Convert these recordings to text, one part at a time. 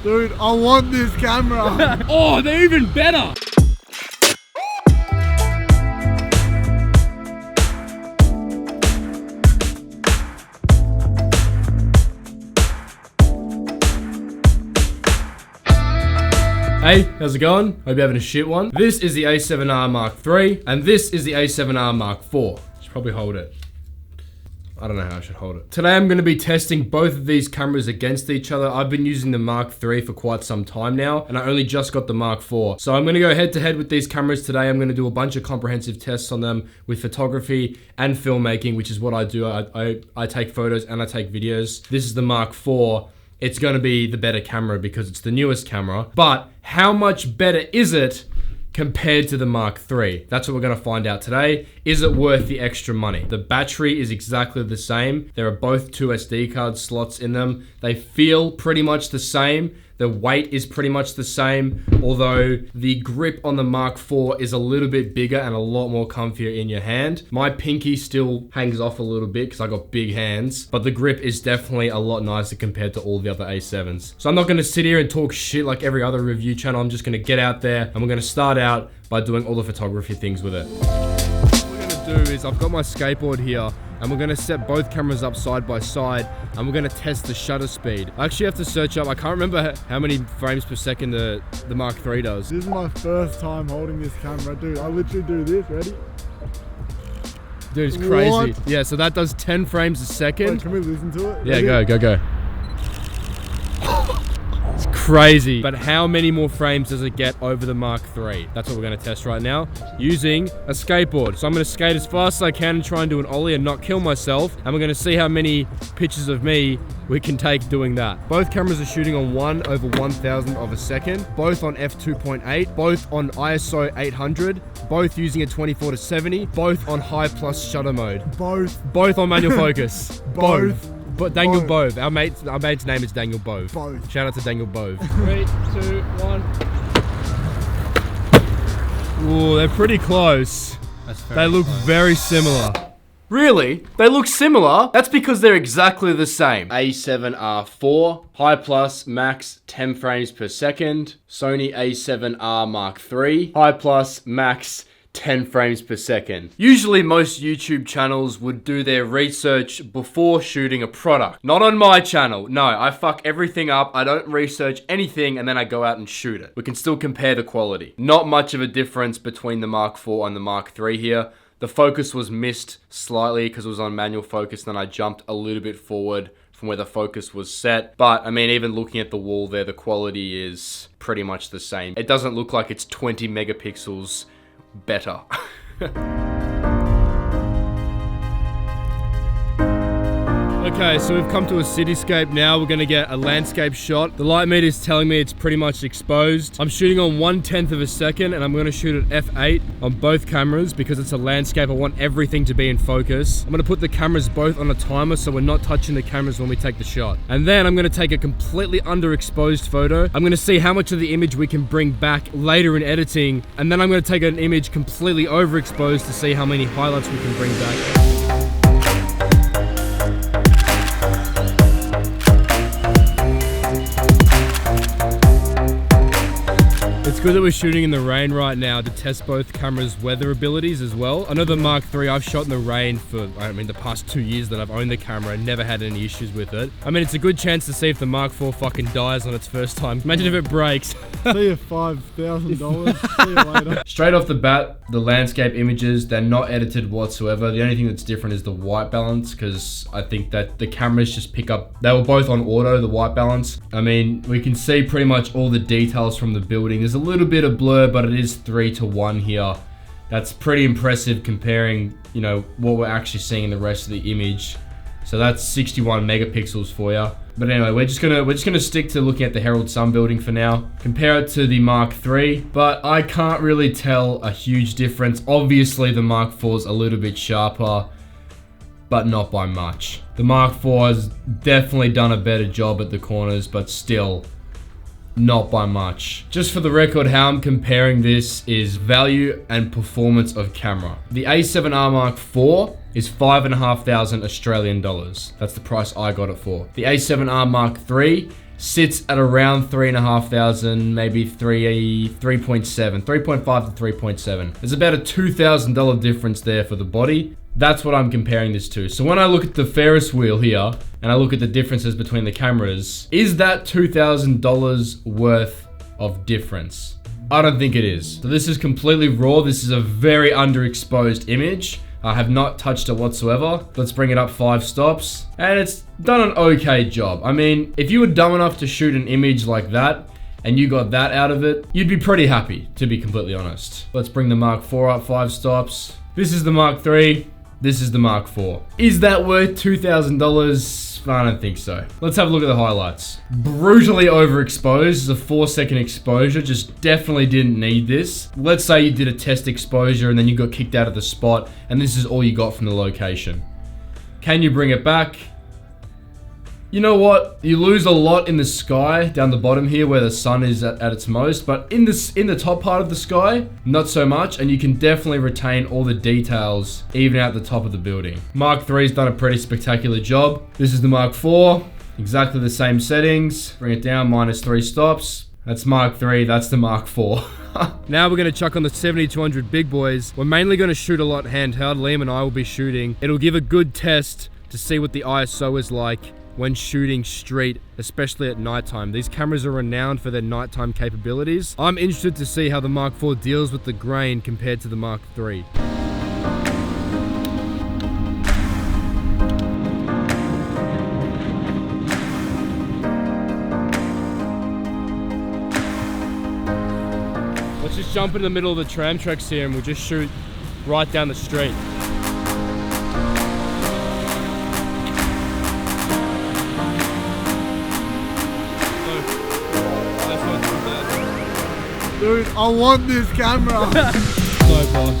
Dude, I want this camera. Oh, they're even better. Hey, how's it going? Hope you're having a shit one. This is the a7R Mark III, and this is the a7R Mark IV. Should probably hold it. I don't know how I should hold it. Today I'm going to be testing both of these cameras against each other. I've been using the Mark III for quite some time now, and I only just got the Mark IV. So I'm going to go head to head with these cameras today. I'm going to do a bunch of comprehensive tests on them with photography and filmmaking, which is what I do. I take photos and I take videos. This is the Mark IV. It's going to be the better camera because it's the newest camera. But how much better is it compared to the Mark III? That's what we're going to find out today. Is it worth the extra money? The battery is exactly the same. There are both two SD card slots in them. They feel pretty much the same. The weight is pretty much the same, although the grip on the Mark IV is a little bit bigger and a lot more comfier in your hand. My pinky still hangs off a little bit because I got big hands, but the grip is definitely a lot nicer compared to all the other A7s. So I'm not going to sit here and talk shit like every other review channel. I'm just going to get out there and we're going to start out by doing all the photography things with it. What we're going to do is I've got my skateboard here, and we're gonna set both cameras up side by side, and we're gonna test the shutter speed. I actually have to search up, I can't remember how many frames per second the Mark III does. This is my first time holding this camera. Dude, I literally do this. Ready? Dude, it's crazy. What? Yeah, so that does 10 frames a second. Wait, can we listen to it? Yeah, Ready? go. It's crazy. But how many more frames does it get over the Mark III? That's what we're gonna test right now, using a skateboard. So I'm gonna skate as fast as I can and try and do an ollie and not kill myself. And we're gonna see how many pictures of me we can take doing that. Both cameras are shooting on 1/1000 of a second, both on f2.8, both on ISO 800, both using a 24-70, both on high plus shutter mode. Both on manual focus. Both. But Daniel Bove. Our mate's name is Daniel Bove. Shout out to Daniel Bove. 3, 2, 1. Ooh, they're pretty close. They look very similar. Really? They look similar? That's because they're exactly the same. A7R4, high plus, max 10 frames per second. Sony a7R Mark III, high plus, max 10 frames per second. Usually most YouTube channels would do their research before shooting a product. Not on my channel. No, I fuck everything up. I don't research anything and then I go out and shoot it. We can still compare the quality. Not much of a difference between the Mark IV and the Mark III here. The focus was missed slightly because it was on manual focus, then I jumped a little bit forward from where the focus was set. But I mean, even looking at the wall there, the quality is pretty much the same. It doesn't look like it's 20 megapixels better. Okay, so we've come to a cityscape now. We're gonna get a landscape shot. The light meter is telling me it's pretty much exposed. I'm shooting on 1/10 of a second and I'm gonna shoot at f8 on both cameras because it's a landscape. I want everything to be in focus. I'm gonna put the cameras both on a timer so we're not touching the cameras when we take the shot. And then I'm gonna take a completely underexposed photo. I'm gonna see how much of the image we can bring back later in editing. And then I'm gonna take an image completely overexposed to see how many highlights we can bring back. It's good that we're shooting in the rain right now to test both cameras' weather abilities as well. I know the Mark III, I've shot in the rain for, the past 2 years that I've owned the camera and never had any issues with it. I mean, it's a good chance to see if the Mark IV fucking dies on its first time. Imagine if it breaks. See you $5,000. See you later. Straight off the bat, the landscape images, they're not edited whatsoever. The only thing that's different is the white balance, because I think that the cameras just pick up, they were both on auto, the white balance. I mean, we can see pretty much all the details from the building. There's a little bit of blur, but it is 3:1 here. That's pretty impressive comparing, what we're actually seeing in the rest of the image. So that's 61 megapixels for you. But anyway, we're just gonna stick to looking at the Herald Sun building for now. Compare it to the Mark III, but I can't really tell a huge difference. Obviously, the Mark IV is a little bit sharper, but not by much. The Mark IV has definitely done a better job at the corners, but still, not by much. Just for the record, how I'm comparing this is value and performance of camera. The a7R Mark IV is 5,500 Australian dollars. That's the price I got it for. The a7R Mark III, sits at around 3,500, maybe 3.7, 3.5 to 3.7. There's about a $2,000 difference there for the body. That's what I'm comparing this to. So when I look at the Ferris wheel here, and I look at the differences between the cameras, is that $2,000 worth of difference? I don't think it is. So this is completely raw. This is a very underexposed image. I have not touched it whatsoever. Let's bring it up 5 stops. And it's done an okay job. I mean, if you were dumb enough to shoot an image like that, and you got that out of it, you'd be pretty happy, to be completely honest. Let's bring the Mark IV up 5 stops. This is the Mark III. This is the Mark IV. Is that worth $2,000? I don't think so. Let's have a look at the highlights. Brutally overexposed. This is a 4-second exposure. Just definitely didn't need this. Let's say you did a test exposure and then you got kicked out of the spot and this is all you got from the location. Can you bring it back? You know what? You lose a lot in the sky down the bottom here where the sun is at its most, but in the top part of the sky, not so much, and you can definitely retain all the details even at the top of the building. Mark III's done a pretty spectacular job. This is the Mark IV, exactly the same settings. Bring it down, -3 stops. That's Mark III, that's the Mark IV. Now we're gonna chuck on the 70-200 big boys. We're mainly gonna shoot a lot handheld. Liam and I will be shooting. It'll give a good test to see what the ISO is like when shooting street, especially at nighttime. These cameras are renowned for their nighttime capabilities. I'm interested to see how the Mark IV deals with the grain compared to the Mark III. Let's just jump in the middle of the tram tracks here and we'll just shoot right down the street. Dude, I want this camera. So boss.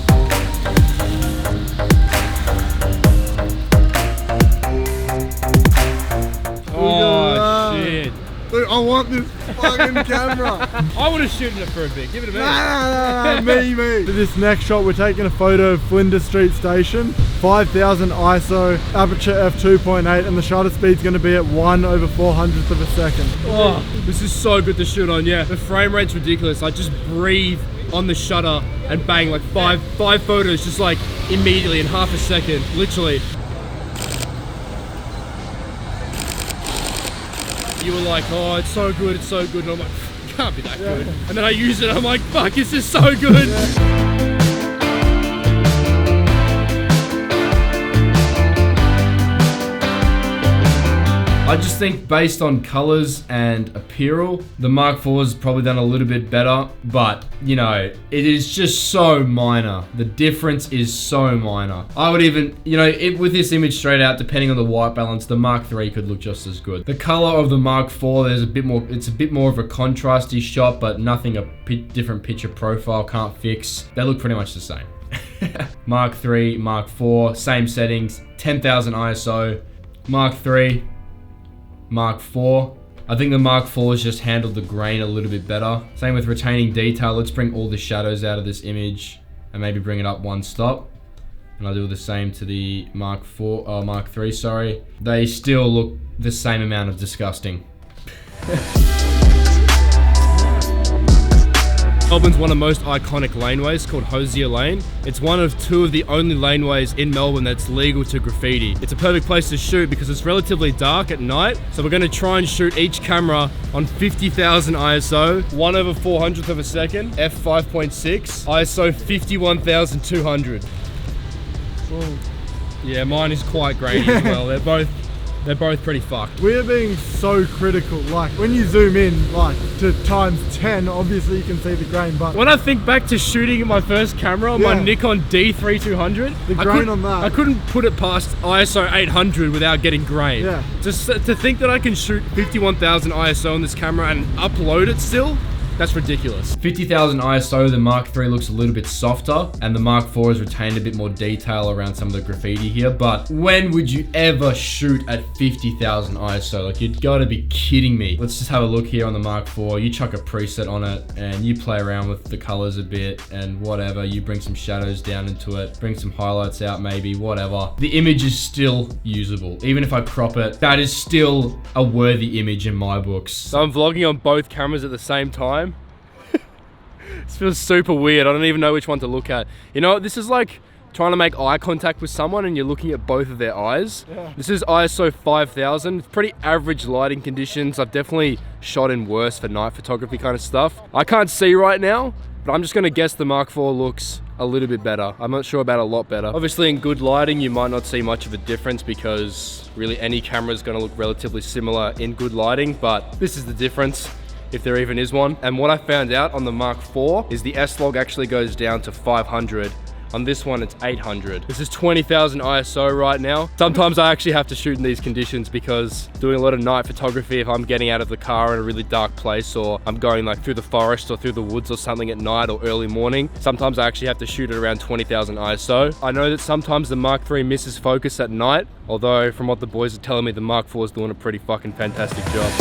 Oh shit. Dude, I want this fucking camera. I want to shoot in it for a bit. Give it a minute. Nah, me. For this next shot, we're taking a photo of Flinders Street Station. 5000 ISO, aperture f2.8, and the shutter speed's going to be at 1/400th of a second. Oh, this is so good to shoot on, yeah. The frame rate's ridiculous. I just breathe on the shutter and bang, like five photos just like immediately in half a second, literally. You were like, oh, it's so good, and I'm like, it can't be that good. And then I use it, and I'm like, fuck, this is so good. Yeah. I just think based on colors and appeal, the Mark IV has probably done a little bit better, but you know, it is just so minor. The difference is so minor. I would even, you know, with this image straight out, depending on the white balance, the Mark III could look just as good. The color of the Mark IV, there's a bit more, it's a bit more of a contrasty shot, but nothing a different picture profile can't fix. They look pretty much the same. Mark III, Mark IV, same settings, 10,000 ISO. Mark III, Mark IV. I think the Mark IV has just handled the grain a little bit better. Same with retaining detail. Let's bring all the shadows out of this image and maybe bring it up 1 stop. And I'll do the same to the Mark III, sorry. They still look the same amount of disgusting. Melbourne's one of the most iconic laneways called Hosier Lane. It's one of 2 of the only laneways in Melbourne that's legal to graffiti. It's a perfect place to shoot because it's relatively dark at night. So we're gonna try and shoot each camera on 50,000 ISO, 1/400th of a second, f5.6, ISO 51,200. Yeah, mine is quite grainy as well. They're both pretty fucked. We're being so critical. Like, when you zoom in, like, to ×10, obviously you can see the grain, but when I think back to shooting my first camera on my Nikon D3200, the grain on that, I couldn't put it past ISO 800 without getting grain. Yeah. Just to think that I can shoot 51,000 ISO on this camera and upload it still, That's ridiculous. 50,000 ISO, the Mark III looks a little bit softer, and the Mark IV has retained a bit more detail around some of the graffiti here, but when would you ever shoot at 50,000 ISO? Like, you'd gotta be kidding me. Let's just have a look here on the Mark IV. You chuck a preset on it, and you play around with the colors a bit, and whatever. You bring some shadows down into it, bring some highlights out maybe, whatever. The image is still usable. Even if I crop it, that is still a worthy image in my books. So I'm vlogging on both cameras at the same time. This feels super weird. I don't even know which one to look at. You know, this is like trying to make eye contact with someone and you're looking at both of their eyes. Yeah. This is ISO 5000. It's pretty average lighting conditions. I've definitely shot in worse for night photography kind of stuff. I can't see right now, but I'm just gonna guess the Mark IV looks a little bit better. I'm not sure about a lot better. Obviously in good lighting, you might not see much of a difference because really any camera is gonna look relatively similar in good lighting, but this is the difference, if there even is one. And what I found out on the Mark IV is the S-Log actually goes down to 500. On this one, it's 800. This is 20,000 ISO right now. Sometimes I actually have to shoot in these conditions because doing a lot of night photography, if I'm getting out of the car in a really dark place or I'm going like through the forest or through the woods or something at night or early morning, sometimes I actually have to shoot at around 20,000 ISO. I know that sometimes the Mark III misses focus at night, although from what the boys are telling me, the Mark IV is doing a pretty fucking fantastic job.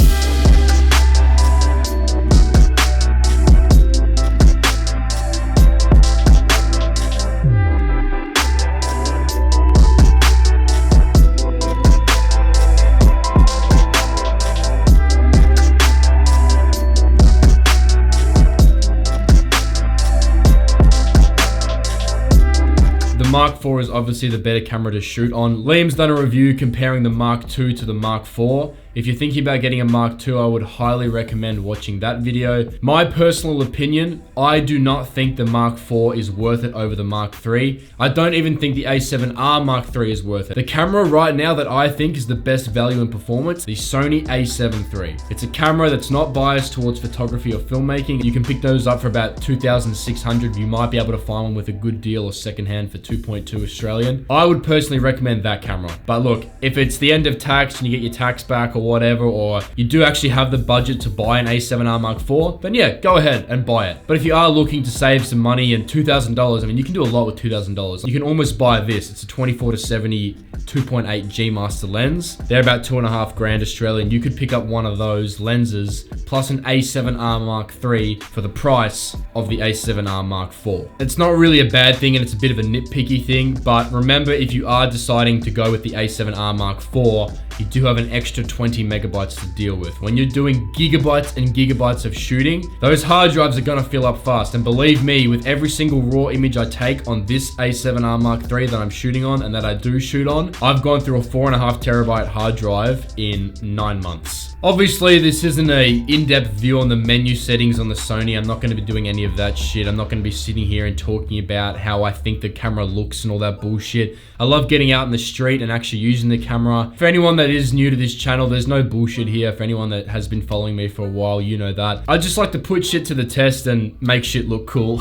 Mark IV is obviously the better camera to shoot on. Liam's done a review comparing the Mark II to the Mark IV. If you're thinking about getting a Mark II, I would highly recommend watching that video. My personal opinion, I do not think the Mark IV is worth it over the Mark III. I don't even think the a7R Mark III is worth it. The camera right now that I think is the best value in performance, the Sony a7RIV. It's a camera that's not biased towards photography or filmmaking. You can pick those up for about 2,600. You might be able to find one with a good deal or secondhand for 2.2 Australian. I would personally recommend that camera. But look, if it's the end of tax and you get your tax back or whatever, or you do actually have the budget to buy an a7R Mark IV, then yeah, go ahead and buy it. But if you are looking to save some money and $2,000, I mean, you can do a lot with $2,000. You can almost buy this. It's a 24-70 2.8 G Master lens. They're about 2.5 grand Australian. You could pick up one of those lenses plus an a7R Mark III for the price of the a7R Mark IV. It's not really a bad thing and it's a bit of a nitpicky thing, but remember, if you are deciding to go with the a7R Mark IV, you do have an extra 20 megabytes to deal with. When you're doing gigabytes and gigabytes of shooting, those hard drives are gonna fill up fast. And believe me, with every single raw image I take on this a7R Mark III that I'm shooting on and that I do shoot on, I've gone through a 4.5 terabyte hard drive in 9 months. Obviously, this isn't a in-depth view on the menu settings on the Sony. I'm not gonna be doing any of that shit. I'm not gonna be sitting here and talking about how I think the camera looks and all that bullshit. I love getting out in the street and actually using the camera. For anyone that is new to this channel, there's no bullshit here. For anyone that has been following me for a while, you know that. I just like to put shit to the test and make shit look cool.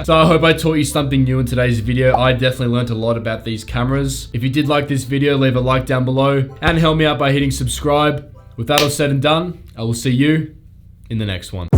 So I hope I taught you something new in today's video. I definitely learned a lot about these cameras. If you did like this video, leave a like down below and help me out by hitting subscribe. With that all said and done, I will see you in the next one.